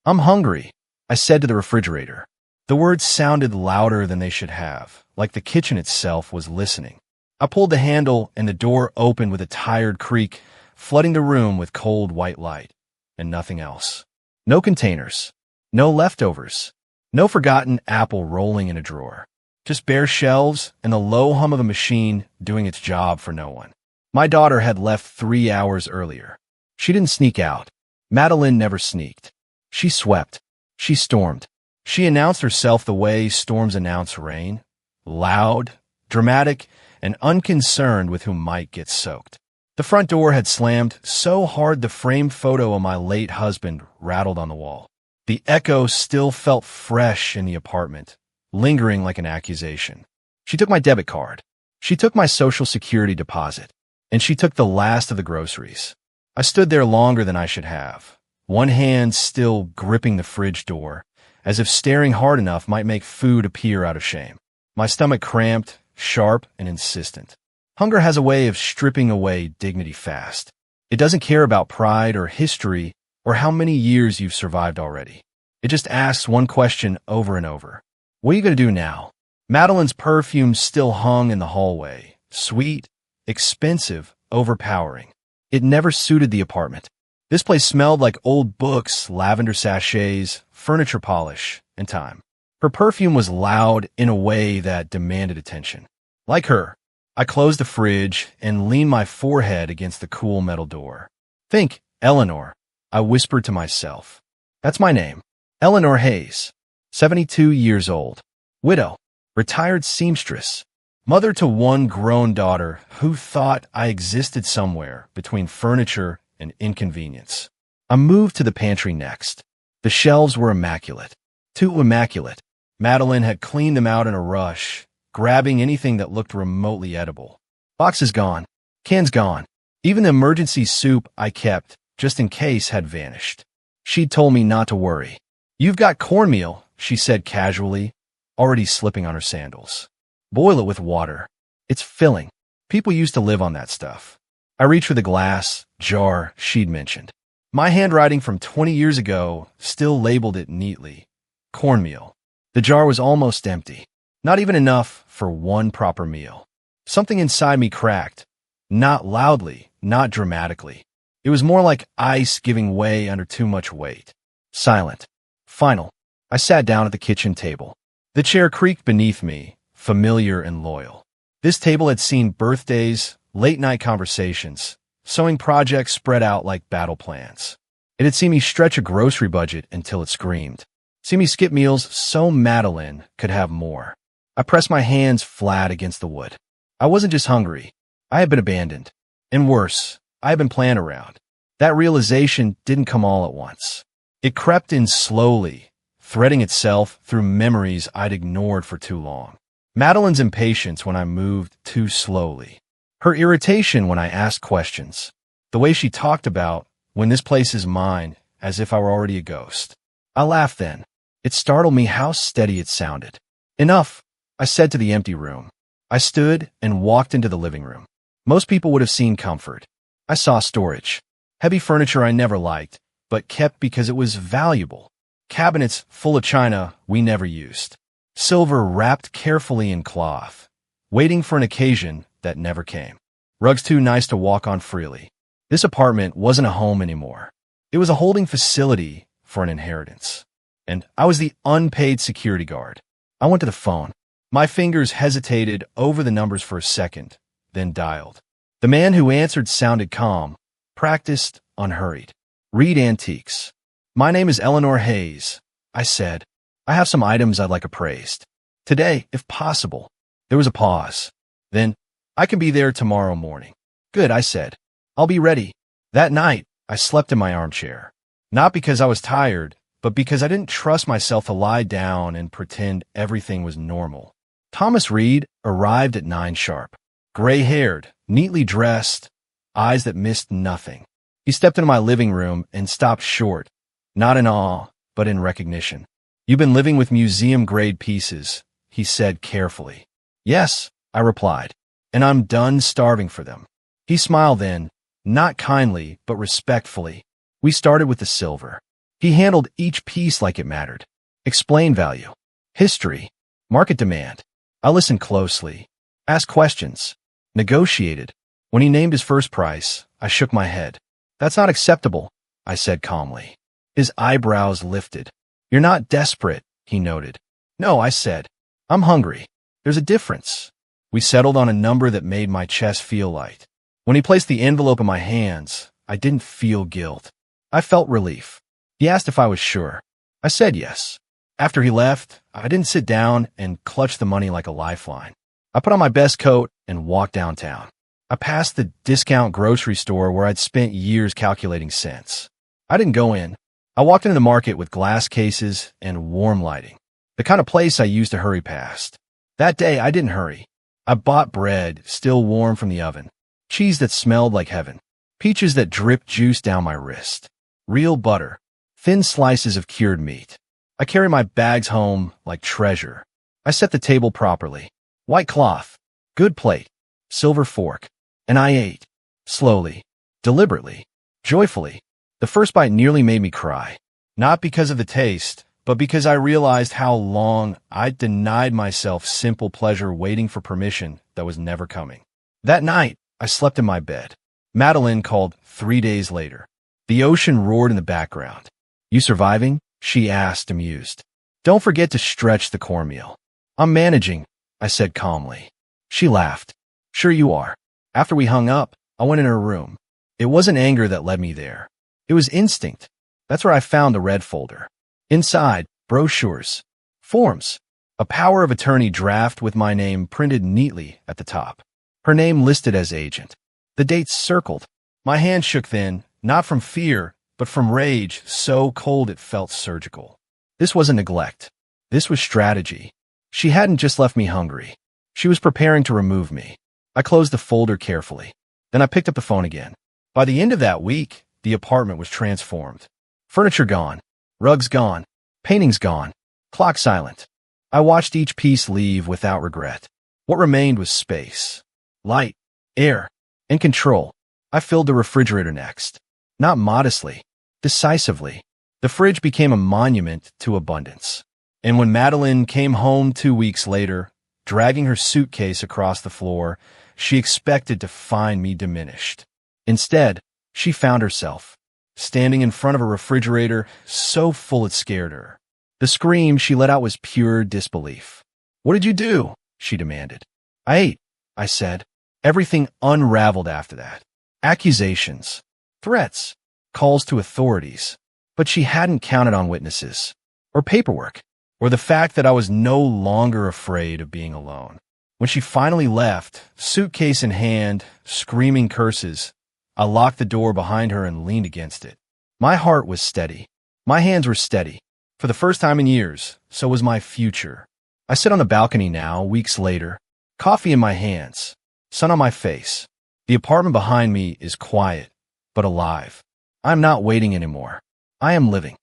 I'm hungry, I said to the refrigerator. The words sounded louder than they should have, like the kitchen itself was listening. I pulled the handle and the door opened with a tired creak, flooding the room with cold white light. And nothing else. No containers. No leftovers. No forgotten apple rolling in a drawer. Just bare shelves and the low hum of a machine doing its job for no one. My daughter had left 3 hours earlier. She didn't sneak out. Madeline never sneaked. She swept. She stormed. She announced herself the way storms announce rain. Loud, dramatic, and unconcerned with who might get soaked. The front door had slammed so hard the framed photo of my late husband rattled on the wall. The echo still felt fresh in the apartment, lingering like an accusation. She took my debit card. She took my Social Security deposit. And she took the last of the groceries. I stood there longer than I should have, one hand still gripping the fridge door, as if staring hard enough might make food appear out of shame. My stomach cramped, sharp, and insistent. Hunger has a way of stripping away dignity fast. It doesn't care about pride or history or how many years you've survived already. It just asks one question over and over. What are you going to do now? Madeline's perfume still hung in the hallway, sweet, expensive, overpowering. It never suited the apartment. This place smelled like old books, lavender sachets, furniture polish, and time. Her perfume was loud in a way that demanded attention. Like her, I closed the fridge and leaned my forehead against the cool metal door. Think, Eleanor, I whispered to myself. That's my name. Eleanor Hayes, 72 years old, widow, retired seamstress, mother to one grown daughter who thought I existed somewhere between furniture and inconvenience. I moved to the pantry next. The shelves were immaculate. Too immaculate. Madeline had cleaned them out in a rush, grabbing anything that looked remotely edible. Boxes gone. Cans gone. Even the emergency soup I kept, just in case, had vanished. She'd told me not to worry. You've got cornmeal, she said casually, already slipping on her sandals. Boil it with water. It's filling. People used to live on that stuff. I reached for the glass jar she'd mentioned. My handwriting from 20 years ago still labeled it neatly. Cornmeal. The jar was almost empty. Not even enough for one proper meal. Something inside me cracked. Not loudly, not dramatically. It was more like ice giving way under too much weight. Silent. Final. I sat down at the kitchen table. The chair creaked beneath me, familiar and loyal. This table had seen birthdays, late-night conversations, sewing projects spread out like battle plans. It had seen me stretch a grocery budget until it screamed. Seen me skip meals so Madeline could have more. I pressed my hands flat against the wood. I wasn't just hungry. I had been abandoned. And worse, I had been planned around. That realization didn't come all at once. It crept in slowly, threading itself through memories I'd ignored for too long. Madeline's impatience when I moved too slowly. Her irritation when I asked questions. The way she talked about, when this place is mine, as if I were already a ghost. I laughed then. It startled me how steady it sounded. Enough, I said to the empty room. I stood and walked into the living room. Most people would have seen comfort. I saw storage. Heavy furniture I never liked, but kept because it was valuable. Cabinets full of china we never used. Silver wrapped carefully in cloth, waiting for an occasion that never came. Rugs too nice to walk on freely. This apartment wasn't a home anymore. It was a holding facility for an inheritance. And I was the unpaid security guard. I went to the phone. My fingers hesitated over the numbers for a second, then dialed. The man who answered sounded calm, practiced, unhurried. Read Antiques. My name is Eleanor Hayes, I said. I have some items I'd like appraised. Today, if possible. There was a pause. Then, I can be there tomorrow morning. Good, I said. I'll be ready. That night, I slept in my armchair. Not because I was tired, but because I didn't trust myself to lie down and pretend everything was normal. Thomas Reed arrived at 9 sharp. Gray-haired, neatly dressed, eyes that missed nothing. He stepped into my living room and stopped short, not in awe, but in recognition. You've been living with museum-grade pieces, he said carefully. Yes, I replied, and I'm done starving for them. He smiled then, not kindly, but respectfully. We started with the silver. He handled each piece like it mattered. Explain value, history, market demand. I listened closely, asked questions, negotiated. When he named his first price, I shook my head. That's not acceptable, I said calmly. His eyebrows lifted. You're not desperate, he noted. No, I said. I'm hungry. There's a difference. We settled on a number that made my chest feel light. When he placed the envelope in my hands, I didn't feel guilt. I felt relief. He asked if I was sure. I said yes. After he left, I didn't sit down and clutch the money like a lifeline. I put on my best coat and walked downtown. I passed the discount grocery store where I'd spent years calculating cents. I didn't go in. I walked into the market with glass cases and warm lighting, the kind of place I used to hurry past. That day, I didn't hurry. I bought bread, still warm from the oven, cheese that smelled like heaven, peaches that dripped juice down my wrist, real butter, thin slices of cured meat. I carried my bags home like treasure. I set the table properly. White cloth, good plate, silver fork, and I ate. Slowly, deliberately, joyfully. The first bite nearly made me cry. Not because of the taste, but because I realized how long I'd denied myself simple pleasure waiting for permission that was never coming. That night, I slept in my bed. Madeline called 3 days later. The ocean roared in the background. You surviving? She asked, amused. Don't forget to stretch the cornmeal. I'm managing, I said calmly. She laughed. Sure you are. After we hung up, I went in her room. It wasn't anger that led me there. It was instinct. That's where I found the red folder. Inside, brochures, forms, a power of attorney draft with my name printed neatly at the top. Her name listed as agent. The dates circled. My hand shook then, not from fear, but from rage, so cold it felt surgical. This wasn't neglect. This was strategy. She hadn't just left me hungry. She was preparing to remove me. I closed the folder carefully. Then I picked up the phone again. By the end of that week, the apartment was transformed. Furniture gone, rugs gone, paintings gone, clock silent. I watched each piece leave without regret. What remained was space, light, air, and control. I filled the refrigerator next. Not modestly, decisively. The fridge became a monument to abundance. And when Madeline came home 2 weeks later, dragging her suitcase across the floor, she expected to find me diminished. Instead, she found herself, standing in front of a refrigerator so full it scared her. The scream she let out was pure disbelief. What did you do? She demanded. I ate, I said. Everything unraveled after that. Accusations, threats, calls to authorities. But she hadn't counted on witnesses, or paperwork, or the fact that I was no longer afraid of being alone. When she finally left, suitcase in hand, screaming curses, I locked the door behind her and leaned against it. My heart was steady. My hands were steady. For the first time in years, so was my future. I sit on the balcony now, weeks later, coffee in my hands, sun on my face. The apartment behind me is quiet, but alive. I'm not waiting anymore. I am living.